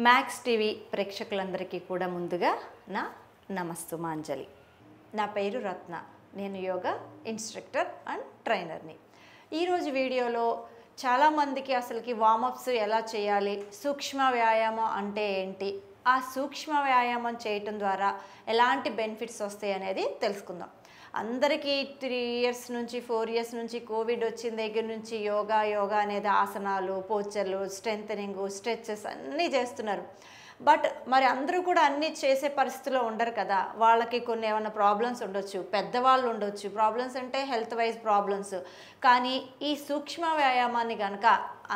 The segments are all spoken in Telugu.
మ్యాక్స్ టీవీ ప్రేక్షకులందరికీ కూడా ముందుగా నా నమస్తమాంజలి. నా పేరు రత్న. నేను యోగా ఇన్స్ట్రక్టర్ అండ్ ట్రైనర్ని. ఈరోజు వీడియోలో చాలామందికి అసలుకి వార్మప్స్ ఎలా చేయాలి, సూక్ష్మ వ్యాయామం అంటే ఏంటి, ఆ సూక్ష్మ వ్యాయామం చేయటం ద్వారా ఎలాంటి బెనిఫిట్స్ వస్తాయి అనేది తెలుసుకుందాం. అందరికీ 3 years నుంచి 4 years నుంచి కోవిడ్ వచ్చిన దగ్గర నుంచి యోగా అనేది ఆసనాలు, పోస్చర్లు, స్ట్రెంథనింగ్, స్ట్రెచెస్ అన్నీ చేస్తున్నారు. బట్ మరి అందరూ కూడా అన్నీ చేసే పరిస్థితిలో ఉండరు కదా. వాళ్ళకి కొన్ని ఏమైనా ప్రాబ్లమ్స్ ఉండొచ్చు, పెద్దవాళ్ళు ఉండొచ్చు. ప్రాబ్లమ్స్ అంటే హెల్త్ వైజ్ ప్రాబ్లమ్స్. కానీ ఈ సూక్ష్మ వ్యాయామాన్ని కనుక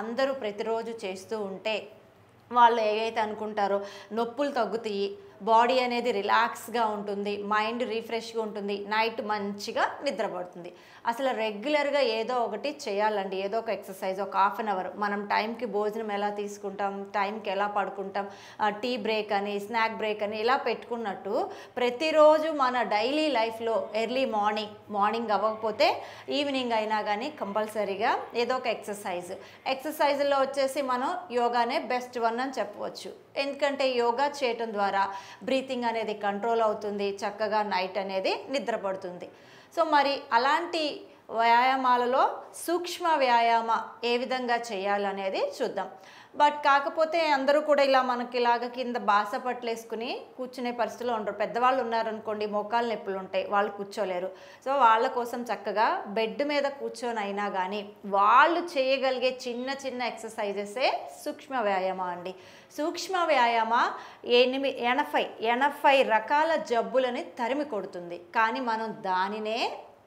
అందరూ ప్రతిరోజు చేస్తూ ఉంటే వాళ్ళు ఏవైతే అనుకుంటారో నొప్పులు తగ్గుతాయి, బాడీ అనేది రిలాక్స్గా ఉంటుంది, మైండ్ రిఫ్రెష్గా ఉంటుంది, నైట్ మంచిగా నిద్రపడుతుంది. అసలు రెగ్యులర్గా ఏదో ఒకటి చేయాలండి. ఏదో ఒక ఎక్సర్సైజ్, ఒక ½ an hour. మనం టైంకి భోజనం ఎలా తీసుకుంటాం, టైంకి ఎలా పడుకుంటాం, టీ బ్రేక్ అని, స్నాక్ బ్రేక్ అని ఇలా పెట్టుకున్నట్టు ప్రతిరోజు మన డైలీ లైఫ్లో ఎర్లీ మార్నింగ్ అవ్వకపోతే ఈవినింగ్ అయినా కానీ కంపల్సరీగా ఏదో ఒక ఎక్సర్సైజ్లో వచ్చేసి మనం యోగానే బెస్ట్ వన్ అని చెప్పవచ్చు. ఎందుకంటే యోగా చేయటం ద్వారా బ్రీతింగ్ అనేది కంట్రోల్ అవుతుంది, చక్కగా నైట్ అనేది నిద్రపడుతుంది. సో మరి అలాంటి వ్యాయామాలలో సూక్ష్మ వ్యాయామ ఏ విధంగా చేయాలనేది చూద్దాం. బట్ కాకపోతే అందరూ కూడా ఇలా మనకి ఇలాగ కింద బాస పట్లేసుకుని కూర్చునే పరిస్థితిలో ఉండరు. పెద్దవాళ్ళు ఉన్నారనుకోండి, మోకాలు నొప్పులు ఉంటాయి, వాళ్ళు కూర్చోలేరు. సో వాళ్ళ కోసం చక్కగా బెడ్ మీద కూర్చొని అయినా కానీ వాళ్ళు చేయగలిగే చిన్న చిన్న ఎక్సర్సైజెసే సూక్ష్మ వ్యాయామ అండి. సూక్ష్మ వ్యాయామ 80 రకాల జబ్బులని తరిమి కొడుతుంది. కానీ మనం దానినే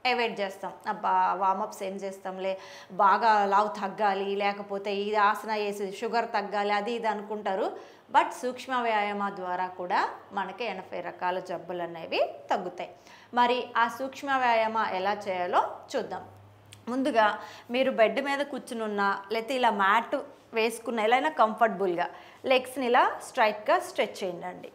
అవాయిడ్ చేస్తాం. అబ్బా వార్మప్స్ ఏం చేస్తాంలే, బాగా లావు తగ్గాలి, లేకపోతే ఇది ఆసన వేసి షుగర్ తగ్గాలి, అది ఇది అనుకుంటారు. బట్ సూక్ష్మ వ్యాయామ ద్వారా కూడా మనకి 80 రకాల జబ్బులు అనేవి తగ్గుతాయి. మరి ఆ సూక్ష్మ వ్యాయామ ఎలా చేయాలో చూద్దాం. ముందుగా మీరు బెడ్ మీద కూర్చుని ఉన్నా, లేకపోతే ఇలా మ్యాట్ వేసుకున్న ఎలా అయినా కంఫర్టబుల్గా లెగ్స్ని ఇలా స్ట్రైట్గా స్ట్రెచ్ చేయండి.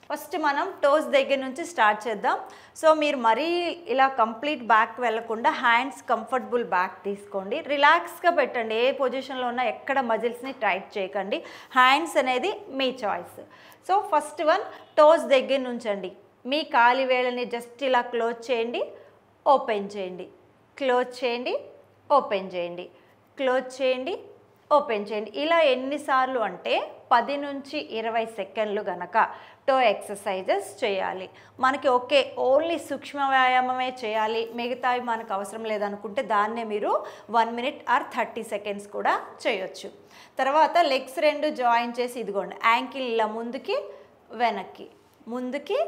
ఫస్ట్ మనం టోస్ దగ్గర నుంచి స్టార్ట్ చేద్దాం. సో మీరు మరీ ఇలా కంప్లీట్ బ్యాక్ వెళ్ళకుండా హ్యాండ్స్ కంఫర్టబుల్ బ్యాక్ తీసుకోండి. రిలాక్స్గా పెట్టండి. ఏ పొజిషన్లో ఉన్నా ఎక్కడ మజిల్స్ని టైట్ చేయకండి. హ్యాండ్స్ అనేది మీ choice. So first one toes దగ్గర నుంచండి. మీ కాలి వేళ్ళని జస్ట్ ఇలా క్లోజ్ చేయండి, ఓపెన్ చేయండి, క్లోజ్ చేయండి, ఓపెన్ చేయండి, క్లోజ్ చేయండి, ఓపెన్ చేయండి. ఇలా ఎన్నిసార్లు అంటే 10 నుంచి 20 సెకండ్లు గనక టో ఎక్సర్సైజెస్ చేయాలి. మనకి ఓన్లీ సూక్ష్మ వ్యాయామమే చేయాలి, మిగతావి మనకు అవసరం లేదనుకుంటే దాన్నే మీరు 1 minute ఆర్ 30 seconds కూడా చేయొచ్చు. తర్వాత లెగ్స్ 2 జాయిన్ చేసి ఇదిగోండి, యాంకిల్ ఇలా ముందుకి వెనక్కి, ముందుకి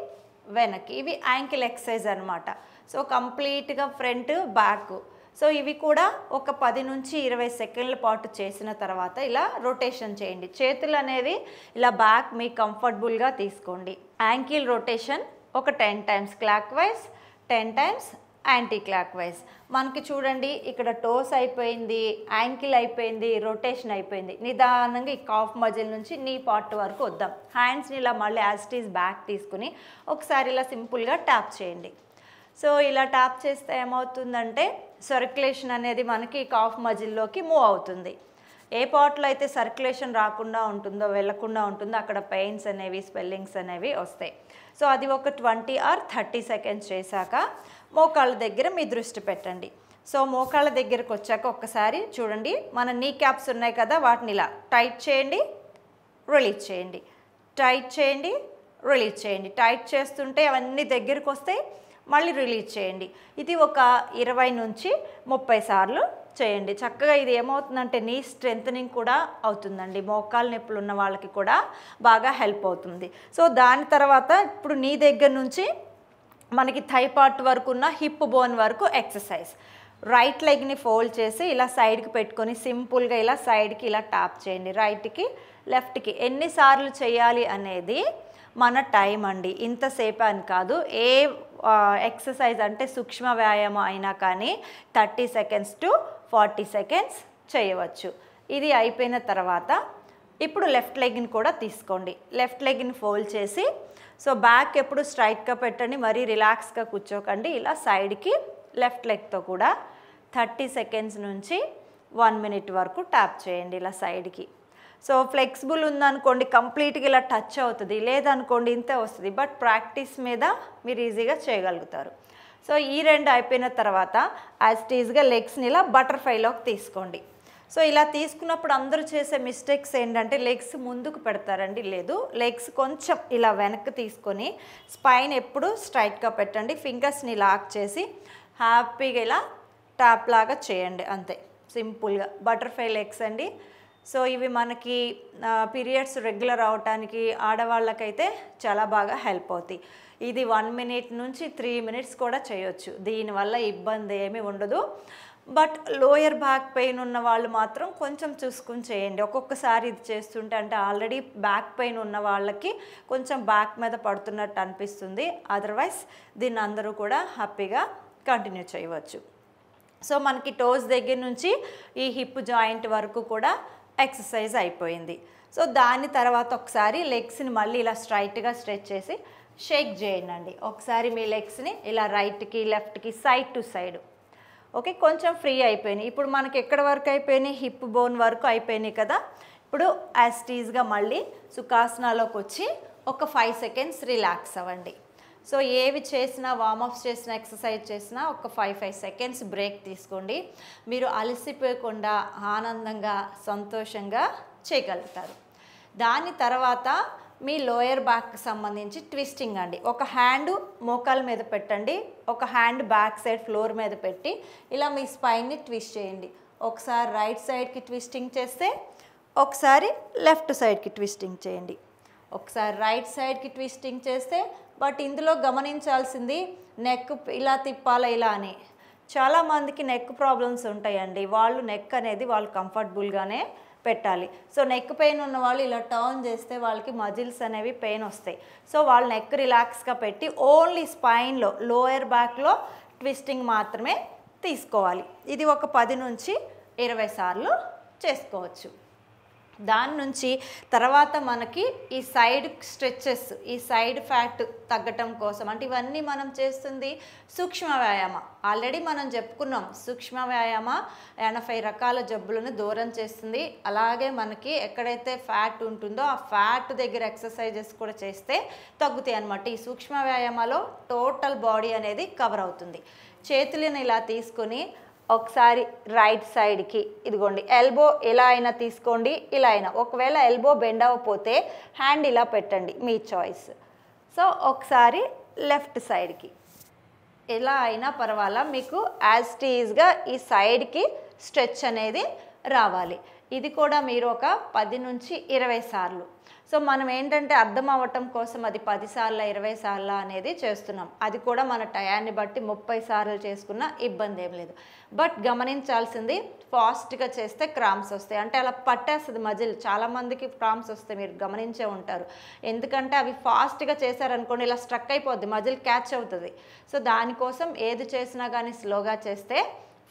వెనక్కి, ఇవి యాంకిల్ ఎక్సర్సైజ్ అనమాట. సో కంప్లీట్గా ఫ్రంట్ బ్యాక్. సో ఇవి కూడా ఒక 10 నుంచి 20 సెకండ్ల పాటు చేసిన తర్వాత ఇలా రొటేషన్ చేయండి. చేతులు అనేవి ఇలా బ్యాక్ మీ కంఫర్టబుల్గా తీసుకోండి. యాంకిల్ రొటేషన్ ఒక 10 times clock wise, 10 times anti clock wise. మనకి చూడండి ఇక్కడ టోస్ అయిపోయింది, యాంకిల్ అయిపోయింది, రొటేషన్ అయిపోయింది. నిదానంగా ఈ కాఫ్ మజిల్ నుంచి నీ పార్ట్ వరకు వద్దాం. హ్యాండ్స్ని ఇలా మళ్ళీ యాజ్ ఇట్ ఈజ్ బ్యాక్ తీసుకుని ఒకసారి ఇలా సింపుల్గా ట్యాప్ చేయండి. సో ఇలా ట్యాప్ చేస్తే ఏమవుతుందంటే సర్క్యులేషన్ అనేది మనకి కాఫ్ మజిల్లోకి మూవ్ అవుతుంది. ఏ పార్ట్లో అయితే సర్క్యులేషన్ రాకుండా ఉంటుందో, వెళ్ళకుండా ఉంటుందో అక్కడ పెయిన్స్ అనేవి, స్వెల్లింగ్స్ అనేవి వస్తాయి. సో అది ఒక 20 or 30 seconds చేశాక మోకాళ్ళ దగ్గర మీ దృష్టి పెట్టండి. సో మోకాళ్ళ దగ్గరకు వచ్చాక ఒక్కసారి చూడండి, మన నీ క్యాప్స్ ఉన్నాయి కదా, వాటిని ఇలా టైట్ చేయండి, రిలీజ్ చేయండి, టైట్ చేయండి, రిలీజ్ చేయండి. టైట్ చేస్తుంటే అవన్నీ దగ్గరకు వస్తాయి, మళ్ళీ రిలీజ్ చేయండి. ఇది ఒక 20 నుంచి 30 సార్లు చేయండి. చక్కగా ఇది ఏమవుతుందంటే నీ స్ట్రెంథనింగ్ కూడా అవుతుందండి. మోకాలు నొప్పులు ఉన్న వాళ్ళకి కూడా బాగా హెల్ప్ అవుతుంది. సో దాని తర్వాత ఇప్పుడు నీ దగ్గర నుంచి మనకి థై పార్ట్ వరకు ఉన్న హిప్ బోన్ వరకు ఎక్సర్సైజ్. రైట్ లెగ్ని ఫోల్డ్ చేసి ఇలా సైడ్కి పెట్టుకొని సింపుల్గా ఇలా సైడ్కి ఇలా ట్యాప్ చేయండి. రైట్కి లెఫ్ట్కి ఎన్నిసార్లు చేయాలి అనేది మన టైం అండి. ఇంతసేపు అని కాదు. ఏ ఎక్సర్సైజ్ అంటే సూక్ష్మ వ్యాయామం అయినా కానీ 30 seconds to 40 seconds చేయవచ్చు. ఇది అయిపోయిన తర్వాత ఇప్పుడు లెఫ్ట్ లెగ్ని కూడా తీసుకోండి. లెఫ్ట్ లెగ్ని ఫోల్డ్ చేసి సో బ్యాక్ ఎప్పుడు స్ట్రైట్గా పెట్టండి, మరీ రిలాక్స్గా కూర్చోకండి. ఇలా సైడ్కి లెఫ్ట్ లెగ్తో కూడా 30 seconds నుంచి 1 minute వరకు ట్యాప్ చేయండి ఇలా సైడ్కి. సో ఫ్లెక్సిబుల్ ఉందనుకోండి కంప్లీట్గా ఇలా టచ్ అవుతుంది, లేదనుకోండి ఇంతే వస్తుంది. బట్ ప్రాక్టీస్ మీద మీరు ఈజీగా చేయగలుగుతారు. సో ఈ 2 అయిపోయిన తర్వాత యాజ్ టీజ్గా లెగ్స్ని ఇలా బటర్ఫ్లైలోకి తీసుకోండి. సో ఇలా తీసుకున్నప్పుడు అందరూ చేసే మిస్టేక్స్ ఏంటంటే లెగ్స్ ముందుకు పెడతారండి. లేదు, లెగ్స్ కొంచెం ఇలా వెనక్కి తీసుకొని స్పైన్ ఎప్పుడు స్ట్రైట్గా పెట్టండి. ఫింగర్స్ని లాక్ చేసి హ్యాపీగా ఇలా ట్యాప్ లాగా చేయండి, అంతే సింపుల్గా. బటర్ఫ్లై లెగ్స్ అండి. సో ఇవి మనకి పీరియడ్స్ రెగ్యులర్ అవటానికి ఆడవాళ్ళకైతే చాలా బాగా హెల్ప్ అవుతాయి. ఇది 1 మినిట్ నుంచి 3 మినిట్స్ కూడా చేయొచ్చు, దీనివల్ల ఇబ్బంది ఏమీ ఉండదు. బట్ లోయర్ బ్యాక్ పెయిన్ ఉన్న వాళ్ళు మాత్రం కొంచెం చూసుకుని చేయండి. ఒక్కొక్కసారి ఇది చేస్తుంటే అంటే ఆల్రెడీ బ్యాక్ పెయిన్ ఉన్న వాళ్ళకి కొంచెం బ్యాక్ మీద పడుతున్నట్టు అనిపిస్తుంది. అదర్వైజ్ దీన్ని అందరూ కూడా హ్యాపీగా కంటిన్యూ చేయవచ్చు. సో మనకి టోస్ దగ్గర నుంచి ఈ హిప్ జాయింట్ వరకు కూడా ఎక్సర్సైజ్ అయిపోయింది. సో దాని తర్వాత ఒకసారి లెగ్స్ని మళ్ళీ ఇలా స్ట్రైట్గా స్ట్రెచ్ చేసి షేక్ చేయండి. ఒకసారి మీ లెగ్స్ని ఇలా రైట్కి లెఫ్ట్కి సైడ్ టు సైడ్. ఓకే, కొంచెం ఫ్రీ అయిపోయినాయి. ఇప్పుడు మనకి ఎక్కడ వరకు అయిపోయినాయి, హిప్ బోన్ వరకు అయిపోయినాయి కదా. ఇప్పుడు యాజ్ టీజ్గా మళ్ళీ సుఖాసనాలోకి వచ్చి ఒక 5 సెకండ్స్ రిలాక్స్ అవ్వండి. సో ఏవి చేసినా, వార్మప్స్ చేసినా, ఎక్సర్సైజ్ చేసినా ఒక 5 సెకండ్స్ బ్రేక్ తీసుకోండి. మీరు అలసిపోయకుండా ఆనందంగా సంతోషంగా చేయగలుగుతారు. దాని తర్వాత మీ లోయర్ బ్యాక్కి సంబంధించి ట్విస్టింగ్ అండి. ఒక హ్యాండ్ మోకాల మీద పెట్టండి, ఒక హ్యాండ్ బ్యాక్ సైడ్ ఫ్లోర్ మీద పెట్టి ఇలా మీ స్పైన్ని ట్విస్ట్ చేయండి. ఒకసారి రైట్ సైడ్కి ట్విస్టింగ్ చేస్తే ఒకసారి లెఫ్ట్ సైడ్కి ట్విస్టింగ్ చేయండి. ఒకసారి రైట్ సైడ్కి ట్విస్టింగ్ చేస్తే, బట్ ఇందులో గమనించాల్సింది నెక్ ఇలా తిప్పాలా ఇలా అని. చాలామందికి నెక్ ప్రాబ్లమ్స్ ఉంటాయండి. వాళ్ళు నెక్ అనేది వాళ్ళు కంఫర్టబుల్గానే పెట్టాలి. సో నెక్ పెయిన్ ఉన్న వాళ్ళు ఇలా టర్న్ చేస్తే వాళ్ళకి మజిల్స్ అనేవి పెయిన్ వస్తాయి. సో వాళ్ళు నెక్ రిలాక్స్గా పెట్టి ఓన్లీ స్పైన్లో లోయర్ బ్యాక్లో ట్విస్టింగ్ మాత్రమే తీసుకోవాలి. ఇది ఒక 10 నుంచి 20 సార్లు చేసుకోవచ్చు. దాని నుంచి తర్వాత మనకి ఈ సైడ్ స్ట్రెచెస్, ఈ సైడ్ ఫ్యాట్ తగ్గటం కోసం అంటే ఇవన్నీ మనం చేస్తుంది సూక్ష్మ వ్యాయామ. ఆల్రెడీ మనం చెప్పుకున్నాం, సూక్ష్మ వ్యాయామ 80 రకాల జబ్బులను దూరం చేస్తుంది. అలాగే మనకి ఎక్కడైతే ఫ్యాట్ ఉంటుందో ఆ ఫ్యాట్ దగ్గర ఎక్సర్సైజెస్ కూడా చేస్తే తగ్గుతాయి అన్నమాట. ఈ సూక్ష్మ వ్యాయామాలో టోటల్ బాడీ అనేది కవర్ అవుతుంది. చేతులను ఇలా తీసుకొని ఒకసారి రైట్ సైడ్కి ఇదిగోండి, ఎల్బో ఎలా అయినా తీసుకోండి, ఇలా అయినా. ఒకవేళ ఎల్బో బెండ్ అవ్వకపోతే హ్యాండ్ ఇలా పెట్టండి, మీ చాయిస్. సో ఒకసారి లెఫ్ట్ సైడ్కి ఎలా అయినా పర్వాలా, మీకు యాజ్ టీజ్గా ఈ సైడ్కి స్ట్రెచ్ అనేది రావాలి. ఇది కూడా మీరు ఒక 10 నుంచి 20 సార్లు. సో మనం ఏంటంటే అర్థం అవ్వటం కోసం అది 10 సార్లు 20 సార్లు అనేది చేస్తున్నాం. అది కూడా మన టయాన్ని బట్టి 30 సార్లు చేసుకున్న ఇబ్బంది ఏం లేదు. బట్ గమనించాల్సింది ఫాస్ట్గా చేస్తే క్రాంప్స్ వస్తాయి. అంటే అలా పట్టేస్తుంది మజిల్. చాలామందికి క్రాంప్స్ వస్తాయి, మీరు గమనించే ఉంటారు. ఎందుకంటే అవి ఫాస్ట్గా చేశారనుకోండి ఇలా స్ట్రక్ అయిపోద్ది, మజిల్ క్యాచ్ అవుతుంది. సో దానికోసం ఏది చేసినా కానీ స్లోగా చేస్తే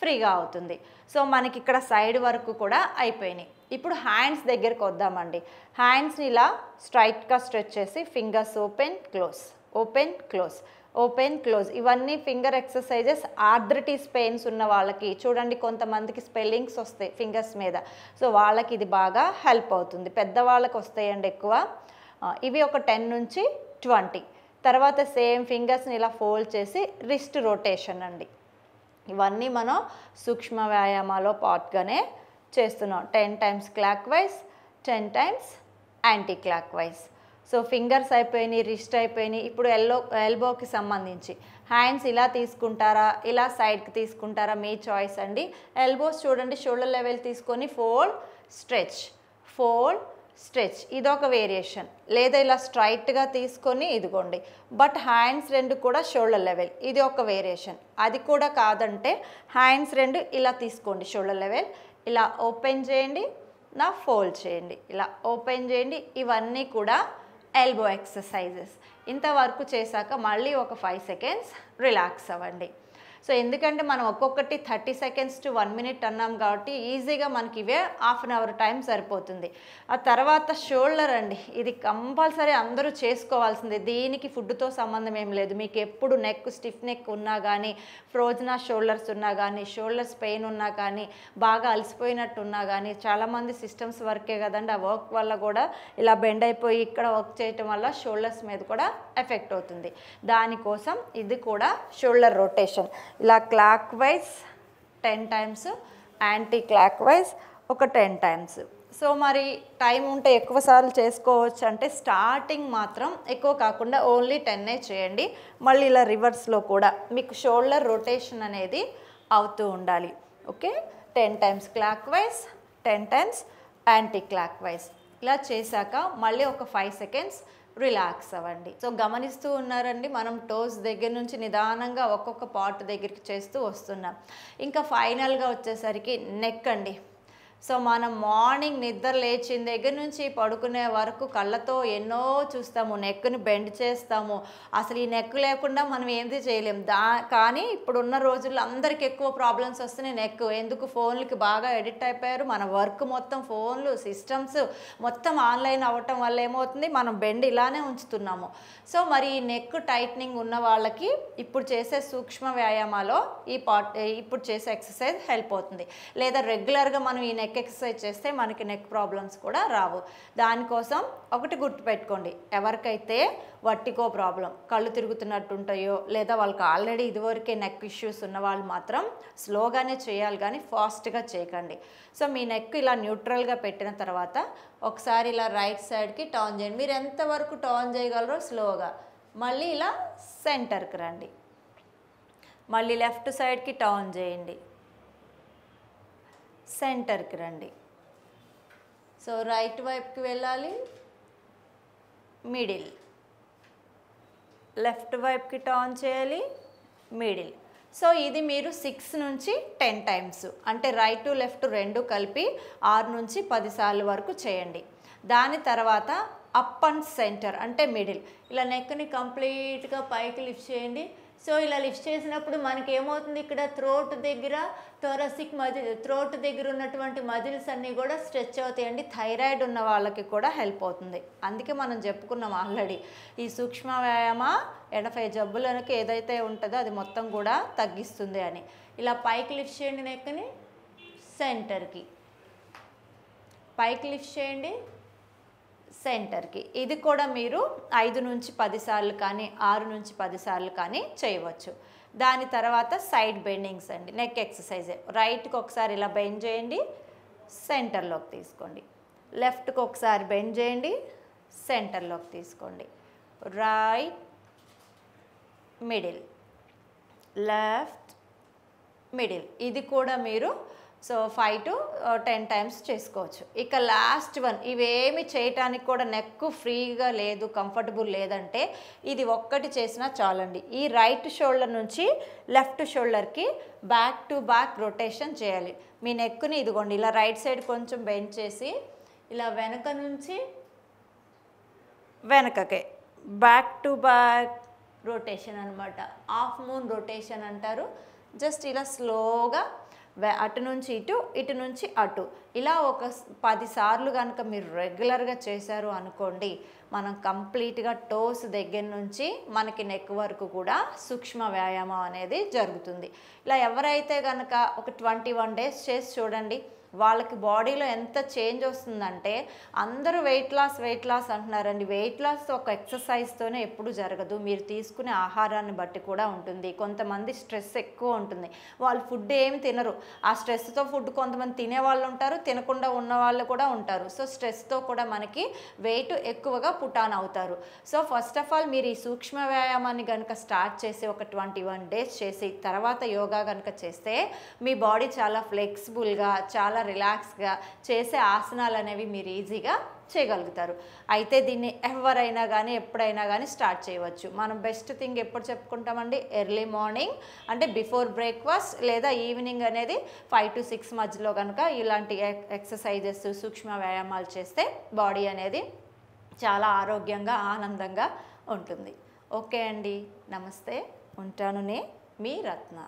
ఫ్రీగా అవుతుంది. సో మనకి ఇక్కడ సైడ్ వరకు కూడా అయిపోయినాయి. ఇప్పుడు హ్యాండ్స్ దగ్గరికి వద్దామండి. హ్యాండ్స్ని ఇలా స్ట్రైట్గా స్ట్రెచ్ చేసి fingers open close, open close, open close. ఇవన్నీ ఫింగర్ ఎక్సర్సైజెస్. ఆర్థరైటిస్ పెయిన్స్ ఉన్న వాళ్ళకి చూడండి, కొంతమందికి స్పెల్లింగ్స్ వస్తాయి ఫింగర్స్ మీద. సో వాళ్ళకి ఇది బాగా హెల్ప్ అవుతుంది. పెద్దవాళ్ళకి వస్తాయండి ఎక్కువ. ఇవి ఒక 10 నుంచి 20. తర్వాత సేమ్ ఫింగర్స్ని ఇలా ఫోల్డ్ చేసి రిస్ట్ రొటేషన్ అండి. ఇవన్నీ మనం సూక్ష్మ వ్యాయామాలో పార్ట్గానే చేస్తున్నాం. 10 times clock wise, 10 times anti clock wise. So fingers అయిపోయినాయి, రిస్ట్ అయిపోయినాయి. ఇప్పుడు ఎల్బోకి సంబంధించి హ్యాండ్స్ ఇలా తీసుకుంటారా, ఇలా సైడ్కి తీసుకుంటారా, మీ చాయిస్ అండి. ఎల్బోస్ చూడండి షోల్డర్ లెవెల్ తీసుకొని ఫోల్డ్ స్ట్రెచ్, ఫోల్డ్ స్ట్రెచ్, ఇదొక వేరియేషన్. లేదా ఇలా స్ట్రైట్గా తీసుకొని ఇదిగోండి, బట్ హ్యాండ్స్ 2 కూడా షోల్డర్ లెవెల్, ఇది ఒక వేరియేషన్. అది కూడా కాదంటే హ్యాండ్స్ 2 ఇలా తీసుకోండి షోల్డర్ లెవెల్, ఇలా ఓపెన్ చేయండి, నా ఫోల్డ్ చేయండి, ఇలా ఓపెన్ చేయండి. ఇవన్నీ కూడా ఎల్బో ఎక్సర్సైజెస్. ఇంతవరకు చేశాక మళ్ళీ ఒక 5 సెకండ్స్ రిలాక్స్ అవ్వండి. సో ఎందుకంటే మనం ఒక్కొక్కటి 30 సెకండ్స్ టు 1 మినిట్ అన్నాం కాబట్టి ఈజీగా మనకి ఇవే హాఫ్ అన్ అవర్ టైం సరిపోతుంది. ఆ తర్వాత షోల్డర్ అండి, ఇది కంపల్సరీ అందరూ చేసుకోవాల్సిందే. దీనికి ఫుడ్తో సంబంధం ఏం లేదు. మీకు ఎప్పుడు నెక్ స్టిఫ్ నెక్ ఉన్నా కానీ, ఫ్రోజన్ షోల్డర్స్ ఉన్నా కానీ, షోల్డర్స్ పెయిన్ ఉన్నా కానీ, బాగా అలసిపోయినట్టు ఉన్నా కానీ, చాలామంది సిస్టమ్స్ వర్కే కదండి, ఆ వర్క్ వల్ల కూడా ఇలా బెండ్ అయిపోయి ఇక్కడ వర్క్ చేయటం వల్ల షోల్డర్స్ మీద కూడా ఎఫెక్ట్ అవుతుంది. దానికోసం ఇది కూడా షోల్డర్ రొటేషన్, ఇలా clock wise 10 times, anti clock wise ఒక 10 టైమ్స్. సో మరి టైం ఉంటే ఎక్కువ సార్లు చేసుకోవచ్చు అంటే స్టార్టింగ్ మాత్రం ఎక్కువ కాకుండా ఓన్లీ 10 చేయండి. మళ్ళీ ఇలా రివర్స్లో కూడా మీకు షోల్డర్ రొటేషన్ అనేది అవుతూ ఉండాలి. Okay, 10 times clock wise, 10 times anti clock wise. ఇలా చేశాక మళ్ళీ ఒక 5 సెకండ్స్ రిలాక్స్ అవ్వండి. సో గమనిస్తూ ఉన్నారండి, మనం టోస్ దగ్గర నుంచి నిదానంగా ఒక్కొక్క పార్ట్ దగ్గరికి చేస్తూ వస్తున్నాం. ఇంకా ఫైనల్గా వచ్చేసరికి నెక్ అండి. సో మనం మార్నింగ్ నిద్ర లేచిన దగ్గర నుంచి పడుకునే వరకు కళ్ళతో ఎన్నో చూస్తాము, నెక్ని బెండ్ చేస్తాము. అసలు ఈ నెక్ లేకుండా మనం ఏంది చేయలేము. కానీ ఇప్పుడున్న రోజుల్లో అందరికి ఎక్కువ ప్రాబ్లమ్స్ వస్తున్నాయి. నెక్ ఎందుకు, ఫోన్లకి బాగా ఎడిక్ట్ అయిపోయారు. మన వర్క్ మొత్తం ఫోన్లు, సిస్టమ్స్ మొత్తం ఆన్లైన్ అవ్వటం వల్ల ఏమవుతుంది, మనం బెండ్ ఇలానే ఉంచుతున్నాము. సో మరి ఈ నెక్ టైట్నింగ్ ఉన్న వాళ్ళకి ఇప్పుడు చేసే సూక్ష్మ వ్యాయామాలో ఇప్పుడు చేసే ఎక్సర్సైజ్ హెల్ప్ అవుతుంది. లేదా రెగ్యులర్గా మనం ఈ నెక్ ఎక్సర్సైజ్ చేస్తే మనకి నెక్ ప్రాబ్లమ్స్ కూడా రావు. దానికోసం ఒకటి గుర్తుపెట్టుకోండి, ఎవరికైతే వర్టిగో ప్రాబ్లం, కళ్ళు తిరుగుతున్నట్టు ఉంటాయో, లేదా వాళ్ళకి ఆల్రెడీ ఇదివరకే నెక్ ఇష్యూస్ ఉన్న వాళ్ళు మాత్రం స్లోగానే చేయాలి కానీ ఫాస్ట్గా చేయకండి. సో మీ నెక్ ఇలా న్యూట్రల్గా పెట్టిన తర్వాత ఒకసారి ఇలా రైట్ సైడ్కి టర్న్ చేయండి. మీరు ఎంతవరకు టర్న్ చేయగలరో స్లోగా. మళ్ళీ ఇలా సెంటర్కి రండి. మళ్ళీ లెఫ్ట్ సైడ్కి టర్న్ చేయండి, సెంటర్కి రండి. సో రైట్ వైపుకి వెళ్ళాలి, మిడిల్, లెఫ్ట్ వైపుకి టర్న్ చేయాలి, మిడిల్. సో ఇది మీరు 6 నుంచి 10 టైమ్స్, అంటే రైట్ లెఫ్ట్ రెండు కలిపి 6 నుంచి 10 సార్లు వరకు చేయండి. దాని తర్వాత అప్ అండ్ సెంటర్ అంటే మిడిల్, ఇలా నెక్ని కంప్లీట్గా పైకి లిఫ్ట్ చేయండి. సో ఇలా లిఫ్ట్ చేసినప్పుడు మనకి ఏమవుతుంది, ఇక్కడ థ్రోట్ దగ్గర థొరాసిక్ మజిల్, థ్రోట్ దగ్గర ఉన్నటువంటి మజిల్స్ అన్నీ కూడా స్ట్రెచ్ అవుతాయండి. థైరాయిడ్ ఉన్న వాళ్ళకి కూడా హెల్ప్ అవుతుంది. అందుకే మనం చెప్పుకున్నాం ఆల్రెడీ, ఈ సూక్ష్మ వ్యాయామ 80 జబ్బులకు ఏదైతే ఉంటుందో అది మొత్తం కూడా తగ్గిస్తుంది అని. ఇలా పైకి లిఫ్ట్ చేయండి, నెక్ని సెంటర్కి, పైకి లిఫ్ట్ చేయండి, సెంటర్కి. ఇది కూడా మీరు 5 నుంచి 10 సార్లు కానీ 6 నుంచి 10 సార్లు కానీ చేయవచ్చు. దాని తర్వాత సైడ్ బెండింగ్స్ అండి, నెక్ ఎక్సర్సైజ్. రైట్కి ఒకసారి ఇలా బెండ్ చేయండి, సెంటర్లోకి తీసుకోండి. లెఫ్ట్కి ఒకసారి బెండ్ చేయండి, సెంటర్లోకి తీసుకోండి. Right, middle, left, middle. ఇది కూడా మీరు 5 to 10 టైమ్స్ చేసుకోవచ్చు. ఇక లాస్ట్ వన్, ఇవేమి చేయటానికి కూడా నెక్ ఫ్రీగా లేదు, కంఫర్టబుల్ లేదంటే ఇది ఒక్కటి చేసినా చాలండి. ఈ రైట్ షోల్డర్ నుంచి లెఫ్ట్ షోల్డర్కి బ్యాక్ టు బ్యాక్ రొటేషన్ చేయాలి. మీ నెక్ని ఇదిగోండి ఇలా రైట్ సైడ్ కొంచెం బెండ్ చేసి ఇలా వెనక నుంచి వెనకకే బ్యాక్ టు బ్యాక్ రొటేషన్ అనమాట. హాఫ్ మూన్ రొటేషన్ అంటారు. జస్ట్ ఇలా స్లోగా అటు నుంచి ఇటు, ఇటు నుంచి అటు, ఇలా ఒక 10 సార్లు కనుక మీరు రెగ్యులర్గా చేశారు అనుకోండి, మనం కంప్లీట్గా టోస్ దగ్గర నుంచి మనకి నెక్ వరకు కూడా సూక్ష్మ వ్యాయామం అనేది జరుగుతుంది. ఇలా ఎవరైతే కనుక ఒక 21 డేస్ చేసి చూడండి, వాళ్ళకి బాడీలో ఎంత చేంజ్ వస్తుందంటే, అందరూ వెయిట్ లాస్ అంటున్నారండి. వెయిట్ లాస్ ఒక ఎక్సర్సైజ్తోనే ఎప్పుడు జరగదు, మీరు తీసుకునే ఆహారాన్ని బట్టి కూడా ఉంటుంది. కొంతమంది స్ట్రెస్ ఎక్కువ ఉంటుంది, వాళ్ళు ఫుడ్ ఏమి తినరు. ఆ స్ట్రెస్తో ఫుడ్ కొంతమంది తినే వాళ్ళు ఉంటారు, తినకుండా ఉన్న వాళ్ళు కూడా ఉంటారు. సో స్ట్రెస్తో కూడా మనకి వెయిట్ ఎక్కువగా పుట్ ఆన్ అవుతారు. సో ఫస్ట్ ఆఫ్ ఆల్ మీరు ఈ సూక్ష్మ వ్యాయామాన్ని కనుక స్టార్ట్ చేసి ఒక 21 డేస్ చేసి తర్వాత యోగా కనుక చేస్తే మీ బాడీ చాలా ఫ్లెక్సిబుల్గా, చాలా రిలాక్స్గా చేసే ఆసనాలు అనేవి మీరు ఈజీగా చేయగలుగుతారు. అయితే దీన్ని ఎవరైనా కానీ ఎప్పుడైనా కానీ స్టార్ట్ చేయవచ్చు. మనం బెస్ట్ థింగ్ ఎప్పుడు చెప్పుకుంటామండి, ఎర్లీ మార్నింగ్ అంటే బిఫోర్ బ్రేక్ఫాస్ట్ లేదా ఈవినింగ్ అనేది 5 to 6 మధ్యలో కనుక ఇలాంటి ఎక్సర్సైజెస్, సూక్ష్మ వ్యాయామాలు చేస్తే బాడీ అనేది చాలా ఆరోగ్యంగా, ఆనందంగా ఉంటుంది. ఓకే అండి, నమస్తే, ఉంటాను. మీ రత్న.